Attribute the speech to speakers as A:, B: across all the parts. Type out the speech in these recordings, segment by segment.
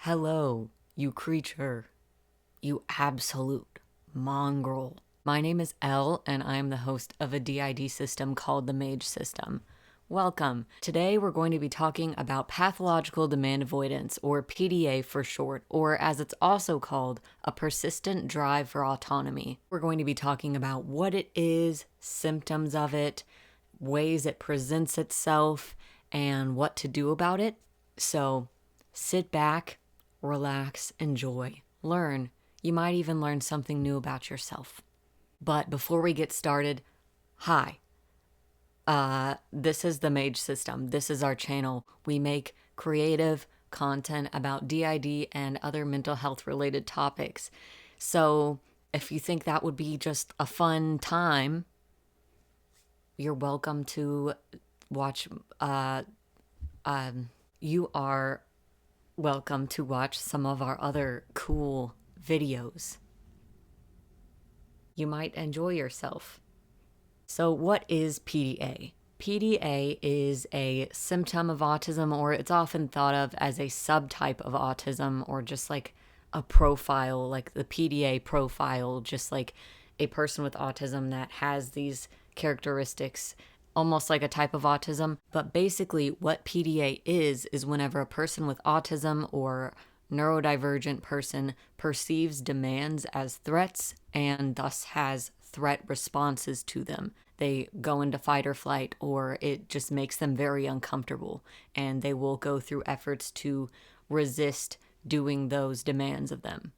A: Hello, you creature, you absolute mongrel. My name is Elle, and I am the host of a DID system called the Mage system. Welcome. Today we're going to be talking about pathological demand avoidance, or PDA for short, or as it's also called, a persistent drive for autonomy. We're going to be talking about what it is, symptoms of it, ways it presents itself, and what to do about it. So sit back, relax, enjoy, learn. You might even learn something new about yourself. But before we get started, hi. This is the Mage system. This is our channel. We make creative content about DID and other mental health related topics. So if you think that would be just a fun time, you're welcome to watch. You are welcome to watch some of our other cool videos. You might enjoy yourself. So what is PDA? PDA is a symptom of autism, or it's often thought of as a subtype of autism, or just like a profile, like the PDA profile, just like a person with autism that has these characteristics, almost like a type of autism. But basically what PDA is whenever a person with autism or neurodivergent person perceives demands as threats and thus has threat responses to them. They go into fight or flight, or it just makes them very uncomfortable, and they will go through efforts to resist doing those demands of them,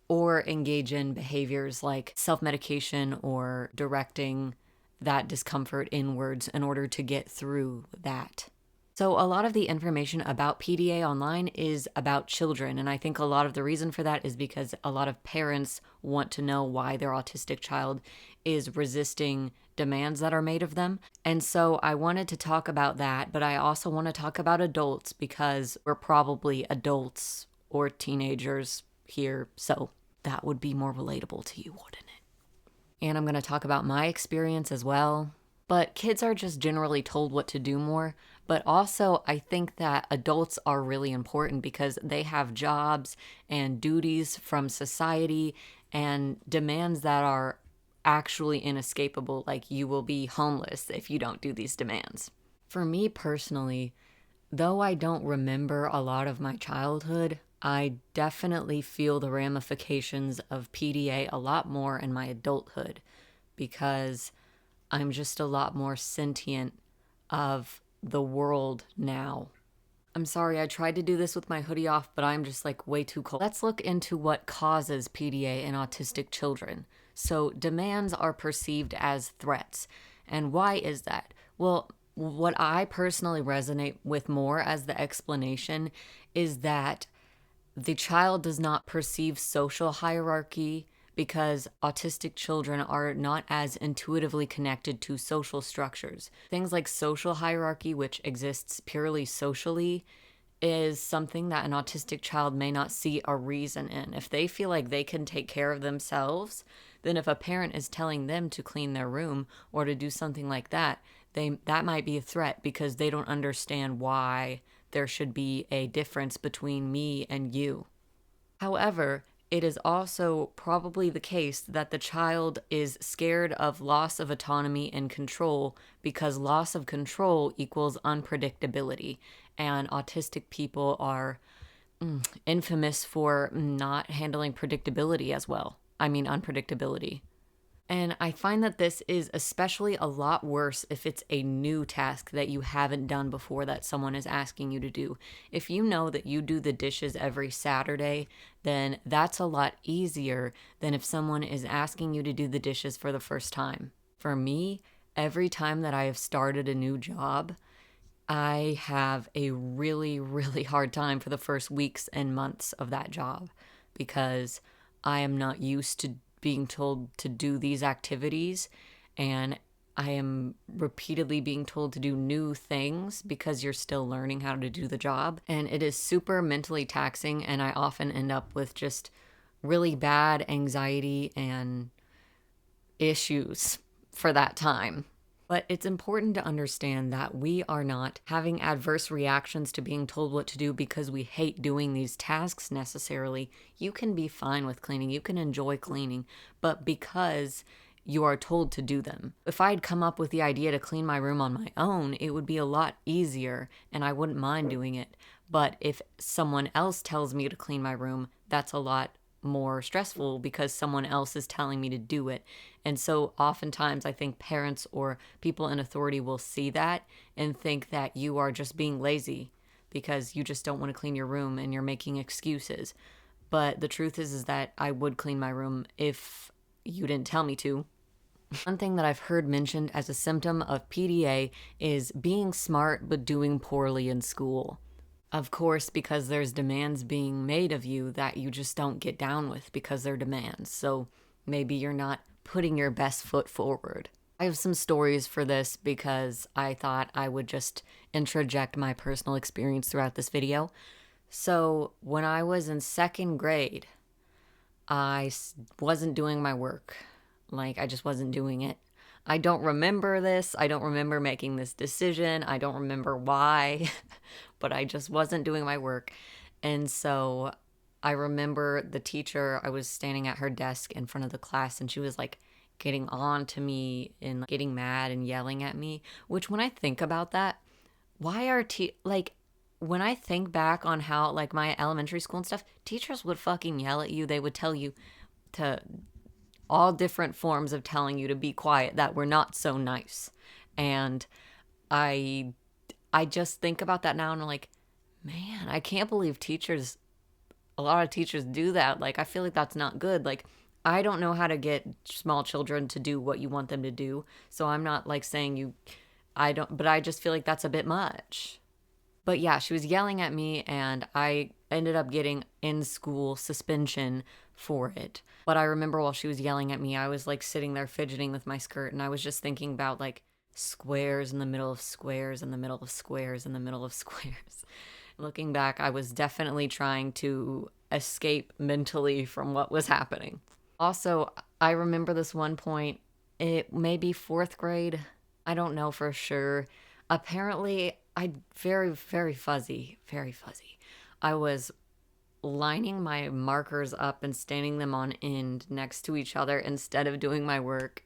A: or engage in behaviors like self-medication or directing that discomfort inwards in order to get through that. So a lot of the information about PDA online is about children, and I think a lot of the reason for that is because a lot of parents want to know why their autistic child is resisting demands that are made of them. And so I wanted to talk about that, but I also want to talk about adults because we're probably adults or teenagers here, so that would be more relatable to you, wouldn't it? And I'm going to talk about my experience as well. But kids are just generally told what to do more. But also, I think that adults are really important because they have jobs and duties from society and demands that are actually inescapable, like you will be homeless if you don't do these demands. For me personally, though I don't remember a lot of my childhood, I definitely feel the ramifications of PDA a lot more in my adulthood because I'm just a lot more sentient of the world now. I'm sorry, I tried to do this with my hoodie off, but I'm just like way too cold. Let's look into what causes PDA in autistic children. So demands are perceived as threats. And why is that? Well, what I personally resonate with more as the explanation is that the child does not perceive social hierarchy because autistic children are not as intuitively connected to social structures. Things like social hierarchy, which exists purely socially, is something that an autistic child may not see a reason in. If they feel like they can take care of themselves, then if a parent is telling them to clean their room or to do something like that, that might be a threat because they don't understand why there should be a difference between me and you. However, it is also probably the case that the child is scared of loss of autonomy and control because loss of control equals unpredictability, and autistic people are infamous for not handling predictability as well. I mean, unpredictability. And I find that this is especially a lot worse if it's a new task that you haven't done before that someone is asking you to do. If you know that you do the dishes every Saturday, then that's a lot easier than if someone is asking you to do the dishes for the first time. For me, every time that I have started a new job, I have a really, really hard time for the first weeks and months of that job because I am not used to being told to do these activities, and I am repeatedly being told to do new things because you're still learning how to do the job, and it is super mentally taxing, and I often end up with just really bad anxiety and issues for that time. But it's important to understand that we are not having adverse reactions to being told what to do because we hate doing these tasks necessarily. You can be fine with cleaning, you can enjoy cleaning, but because you are told to do them. If I'd come up with the idea to clean my room on my own, it would be a lot easier and I wouldn't mind doing it. But if someone else tells me to clean my room, that's a lot more stressful because someone else is telling me to do it. And so oftentimes I think parents or people in authority will see that and think that you are just being lazy because you just don't want to clean your room and you're making excuses. But the truth is that I would clean my room if you didn't tell me to. One thing that I've heard mentioned as a symptom of PDA is being smart but doing poorly in school. Of course, because there's demands being made of you that you just don't get down with because they're demands. So maybe you're not putting your best foot forward. I have some stories for this because I thought I would just interject my personal experience throughout this video. So when I was in second grade, I wasn't doing my work. Like, I just wasn't doing it. I don't remember this. I don't remember making this decision. I don't remember why, but I just wasn't doing my work. And so I remember the teacher, I was standing at her desk in front of the class, and she was like getting on to me and getting mad and yelling at me, which when I think about that, why are when I think back on how like my elementary school and stuff, teachers would fucking yell at you. They would tell you to all different forms of telling you to be quiet that were not so nice. And I just think about that now and I'm like, man, I can't believe a lot of teachers do that. Like, I feel like that's not good. Like, I don't know how to get small children to do what you want them to do. So I'm not like saying but I just feel like that's a bit much. But yeah, she was yelling at me and I ended up getting in school suspension for it. But I remember while she was yelling at me, I was like sitting there fidgeting with my skirt and I was just thinking about like squares in the middle of squares in the middle of squares in the middle of squares. Looking back, I was definitely trying to escape mentally from what was happening. Also, I remember this one point, it may be fourth grade, I don't know for sure. Apparently, very, very fuzzy. I was lining my markers up and standing them on end next to each other instead of doing my work.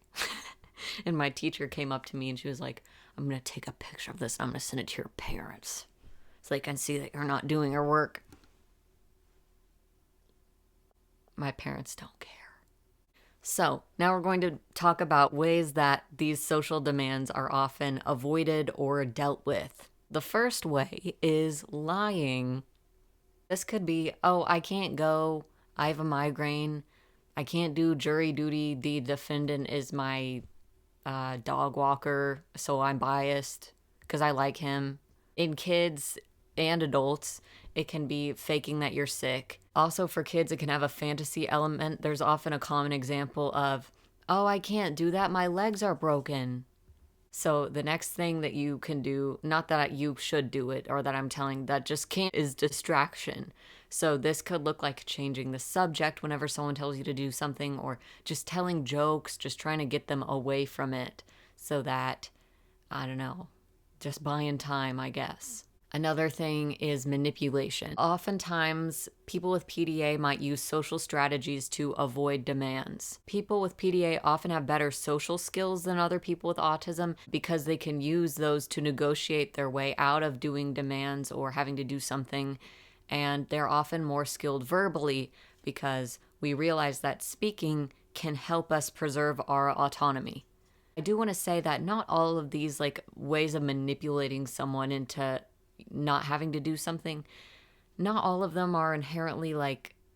A: And my teacher came up to me and she was like, I'm going to take a picture of this. I'm going to send it to your parents so they can see that you're not doing your work. My parents don't care. So now we're going to talk about ways that these social demands are often avoided or dealt with. The first way is lying. This could be, oh, I can't go. I have a migraine. I can't do jury duty. The defendant is my dog walker, so I'm biased because I like him. In kids and adults, it can be faking that you're sick. Also for kids, it can have a fantasy element. There's often a common example of, oh, I can't do that. My legs are broken. So the next thing that you can do, not that you should do it or that I'm telling that just can't, is distraction. So this could look like changing the subject whenever someone tells you to do something, or just telling jokes, just trying to get them away from it so that, I don't know, just buying time, I guess. Another thing is manipulation. Oftentimes, people with PDA might use social strategies to avoid demands. People with PDA often have better social skills than other people with autism because they can use those to negotiate their way out of doing demands or having to do something. And they're often more skilled verbally because we realize that speaking can help us preserve our autonomy. I do want to say that not all of these ways of manipulating someone into not having to do something, not all of them are inherently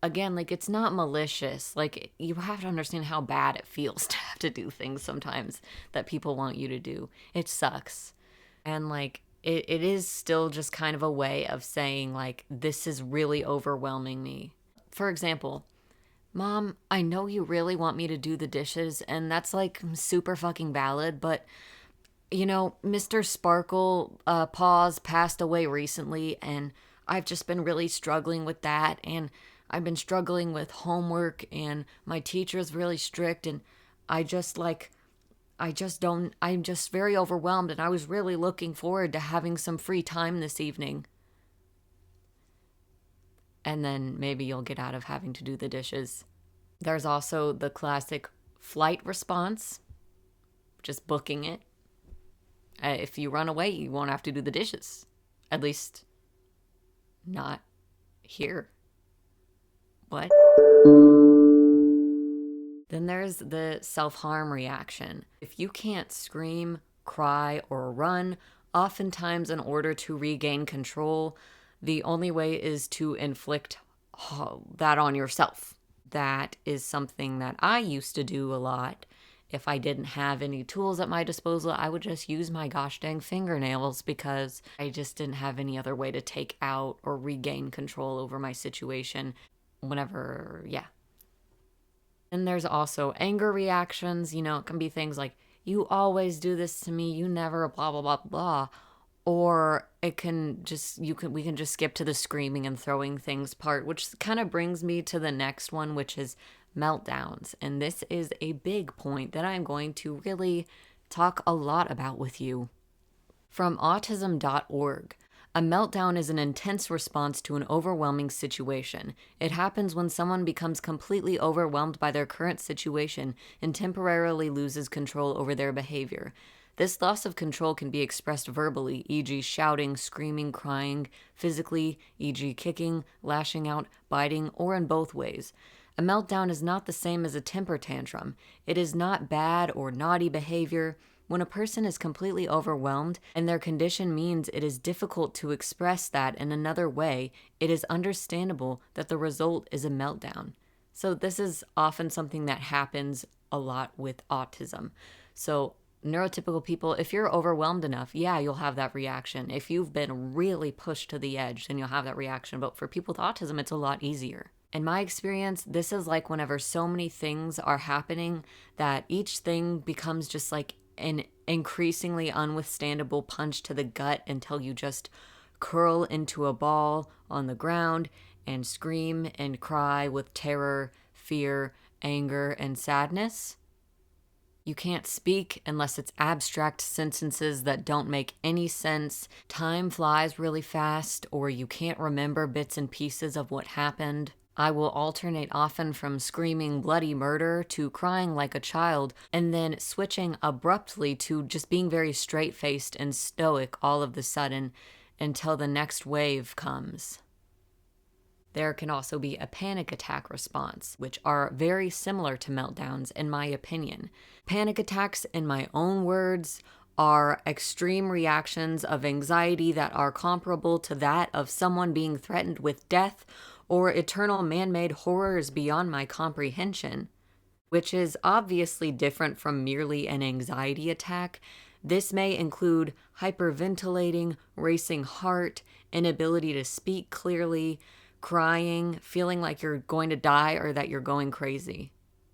A: it's not malicious. You have to understand how bad it feels to have to do things sometimes that people want you to do. It sucks. And it is still just kind of a way of saying this is really overwhelming me. For example, Mom, I know you really want me to do the dishes and that's super fucking valid, but Mr. Sparkle Paws passed away recently, and I've just been really struggling with that, and I've been struggling with homework, and my teacher's really strict, and I just I'm just very overwhelmed and I was really looking forward to having some free time this evening. And then maybe you'll get out of having to do the dishes. There's also the classic flight response, just booking it. If you run away, you won't have to do the dishes. At least, not here. What? Then there's the self-harm reaction. If you can't scream, cry, or run, oftentimes in order to regain control, the only way is to inflict that on yourself. That is something that I used to do a lot. If I didn't have any tools at my disposal, I would just use my gosh dang fingernails because I just didn't have any other way to take out or regain control over my situation whenever, yeah. And there's also anger reactions. It can be things like, you always do this to me, you never blah, blah, blah, blah. Or it can just, we can just skip to the screaming and throwing things part, which kind of brings me to the next one, which is meltdowns. And this is a big point that I'm going to really talk a lot about with you. From autism.org, a meltdown is an intense response to an overwhelming situation. It happens when someone becomes completely overwhelmed by their current situation and temporarily loses control over their behavior. This loss of control can be expressed verbally, e.g. shouting, screaming, crying, physically, e.g. kicking, lashing out, biting, or in both ways. A meltdown is not the same as a temper tantrum. It is not bad or naughty behavior. When a person is completely overwhelmed and their condition means it is difficult to express that in another way, it is understandable that the result is a meltdown. So this is often something that happens a lot with autism. So neurotypical people, if you're overwhelmed enough, yeah, you'll have that reaction. If you've been really pushed to the edge, then you'll have that reaction. But for people with autism, it's a lot easier. In my experience, this is like whenever so many things are happening that each thing becomes just like an increasingly unwithstandable punch to the gut until you just curl into a ball on the ground and scream and cry with terror, fear, anger, and sadness. You can't speak unless it's abstract sentences that don't make any sense. Time flies really fast, or you can't remember bits and pieces of what happened. I will alternate often from screaming bloody murder to crying like a child, and then switching abruptly to just being very straight-faced and stoic all of the sudden until the next wave comes. There can also be a panic attack response, which are very similar to meltdowns in my opinion. Panic attacks, in my own words, are extreme reactions of anxiety that are comparable to that of someone being threatened with death or eternal man-made horrors beyond my comprehension, which is obviously different from merely an anxiety attack. This may include hyperventilating, racing heart, inability to speak clearly, crying, feeling like you're going to die or that you're going crazy.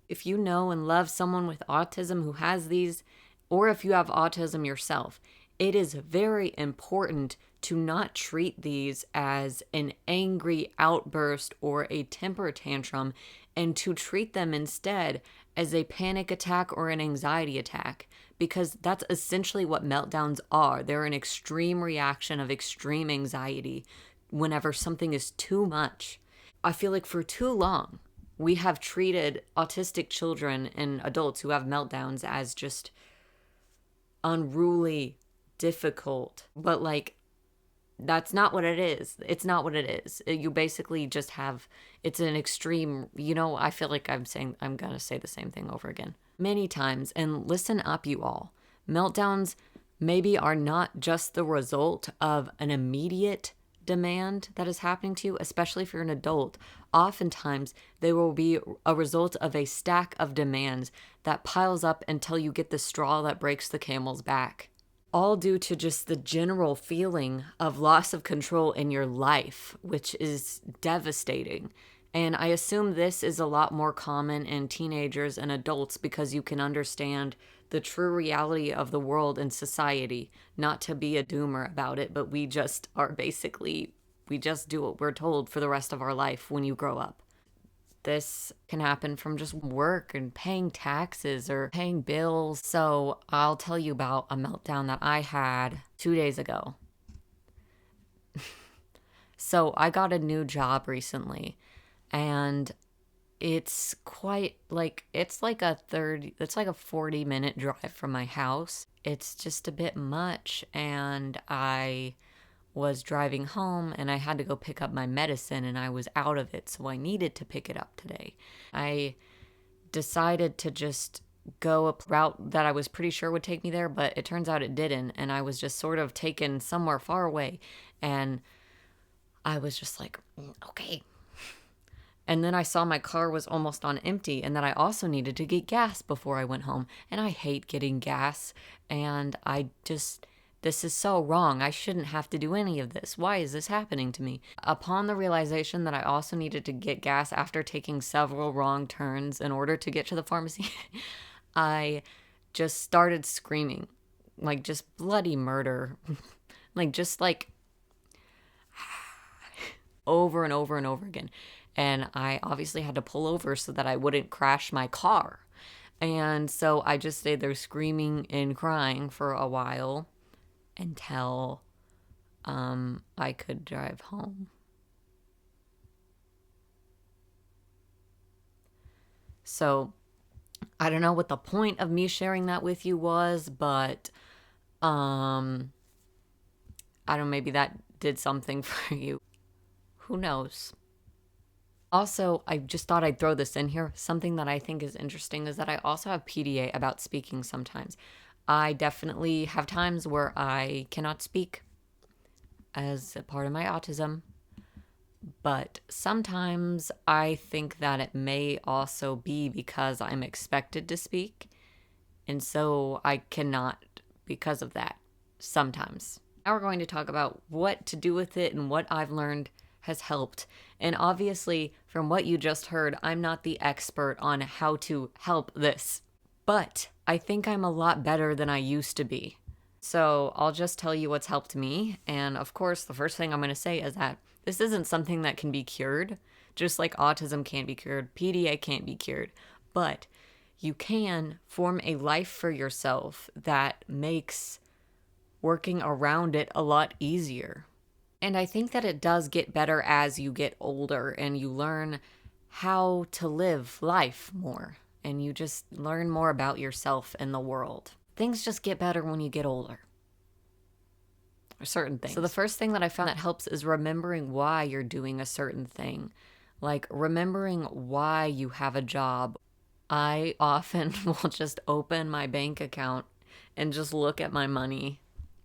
A: If you know and love someone with autism who has these, or if you have autism yourself, it is very important to not treat these as an angry outburst or a temper tantrum, and to treat them instead as a panic attack or an anxiety attack, because that's essentially what meltdowns are. They're an extreme reaction of extreme anxiety whenever something is too much. I feel like for too long, we have treated autistic children and adults who have meltdowns as just unruly, difficult, but like, that's not what it is. It's not what it is. You basically just have, it's an extreme, I feel like I'm going to say the same thing over again many times. And listen up, you all. Meltdowns maybe are not just the result of an immediate demand that is happening to you, especially if you're an adult. Oftentimes, they will be a result of a stack of demands that piles up until you get the straw that breaks the camel's back. All due to just the general feeling of loss of control in your life, which is devastating. And I assume this is a lot more common in teenagers and adults because you can understand the true reality of the world and society. Not to be a doomer about it, but we just are basically, we just do what we're told for the rest of our life when you grow up. This can happen from just work and paying taxes or paying bills. So I'll tell you about a meltdown that I had 2 days ago. So I got a new job recently, and it's quite like it's like a 40-minute drive from my house. It's just a bit much, and I was driving home and I had to go pick up my medicine and I was out of it, so I needed to pick it up today. I decided to just go a route that I was pretty sure would take me there, but it turns out it didn't, and I was just sort of taken somewhere far away, and I was just like, okay. And then I saw my car was almost on empty and that I also needed to get gas before I went home. And I hate getting gas. And this is so wrong. I shouldn't have to do any of this. Why is this happening to me? Upon the realization that I also needed to get gas after taking several wrong turns in order to get to the pharmacy, I just started screaming, like just bloody murder. like over and over and over again. And I obviously had to pull over so that I wouldn't crash my car. And so I just stayed there screaming and crying for a while until I could drive home. So I don't know what the point of me sharing that with you was, but I don't know, maybe that did something for you. Who knows? Also, I just thought I'd throw this in here. Something that I think is interesting is that I also have PDA about speaking sometimes. I definitely have times where I cannot speak as a part of my autism, but sometimes I think that it may also be because I'm expected to speak, and so I cannot because of that sometimes. Now we're going to talk about what to do with it and what I've learned has helped. And obviously, from what you just heard, I'm not the expert on how to help this, but I think I'm a lot better than I used to be. So I'll just tell you what's helped me. And of course, the first thing I'm going to say is that this isn't something that can be cured, just like autism can't be cured, PDA can't be cured, but you can form a life for yourself that makes working around it a lot easier. And I think that it does get better as you get older and you learn how to live life more and you just learn more about yourself and the world. Things just get better when you get older. Or certain things. So the first thing that I found that helps is remembering why you're doing a certain thing. Like remembering why you have a job. I often will just open my bank account and just look at my money.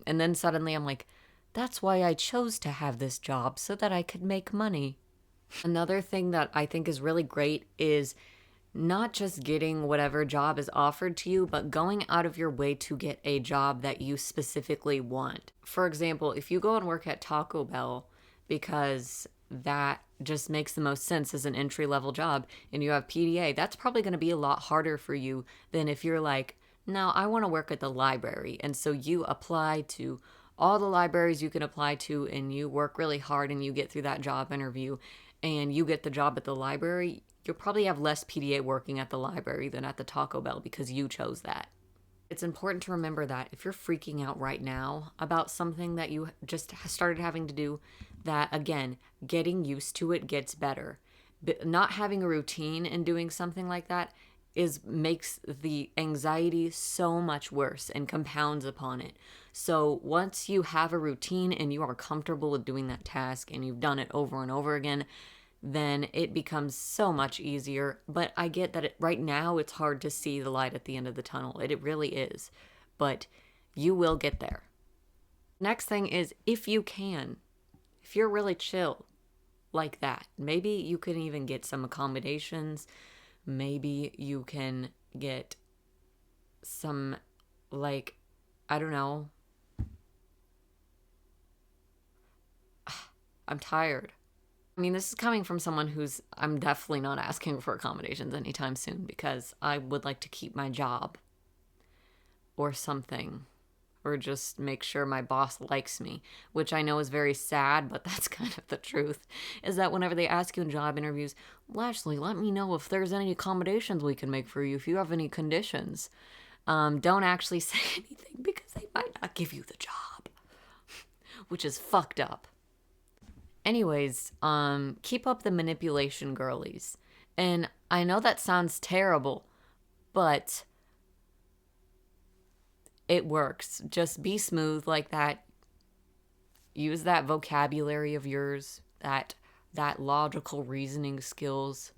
A: And then suddenly I'm like, that's why I chose to have this job, so that I could make money. Another thing that I think is really great is not just getting whatever job is offered to you, but going out of your way to get a job that you specifically want. For example, if you go and work at Taco Bell because that just makes the most sense as an entry-level job and you have PDA, that's probably going to be a lot harder for you than if you're like, no, I want to work at the library. And so you apply to all the libraries you can apply to and you work really hard and you get through that job interview and you get the job at the library, you'll probably have less PDA working at the library than at the Taco Bell because you chose that. It's important to remember that if you're freaking out right now about something that you just started having to do, that again, getting used to it gets better. But not having a routine and doing something like that makes the anxiety so much worse and compounds upon it. So once you have a routine and you are comfortable with doing that task and you've done it over and over again, then it becomes so much easier. But I get that right now it's hard to see the light at the end of the tunnel. It really is. But you will get there. Next thing is if you're really chill like that, maybe you can even get some accommodations. Maybe you can get some, like, I don't know. I'm tired. I mean, this is coming from someone I'm definitely not asking for accommodations anytime soon because I would like to keep my job or something. or just make sure my boss likes me, which I know is very sad, but that's kind of the truth, is that whenever they ask you in job interviews, Lashley, let me know if there's any accommodations we can make for you, if you have any conditions. Don't actually say anything because they might not give you the job, which is fucked up. Anyways, keep up the manipulation, girlies. And I know that sounds terrible, but it works. Just be smooth like that. Use that vocabulary of yours, that logical reasoning skills,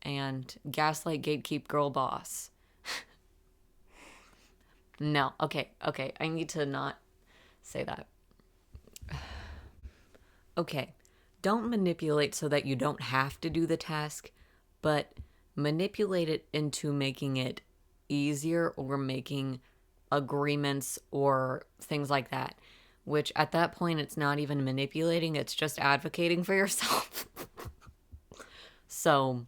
A: and gaslight, gatekeep, girl boss. No, okay, I need to not say that. Okay, don't manipulate so that you don't have to do the task, but manipulate it into making it easier or making agreements or things like that. Which at that point, it's not even manipulating, it's just advocating for yourself. So,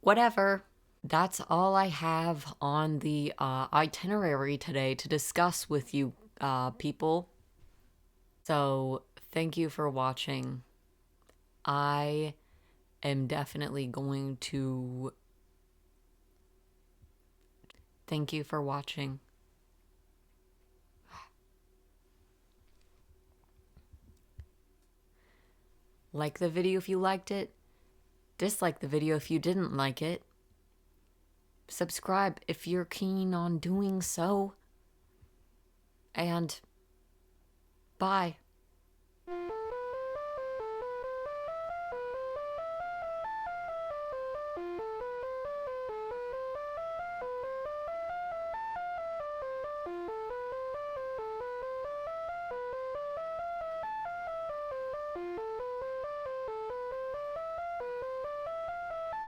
A: whatever. That's all I have on the itinerary today to discuss with you people. So, thank you for watching. I am definitely going to... Thank you for watching. Like the video if you liked it. Dislike the video if you didn't like it. Subscribe if you're keen on doing so. And bye.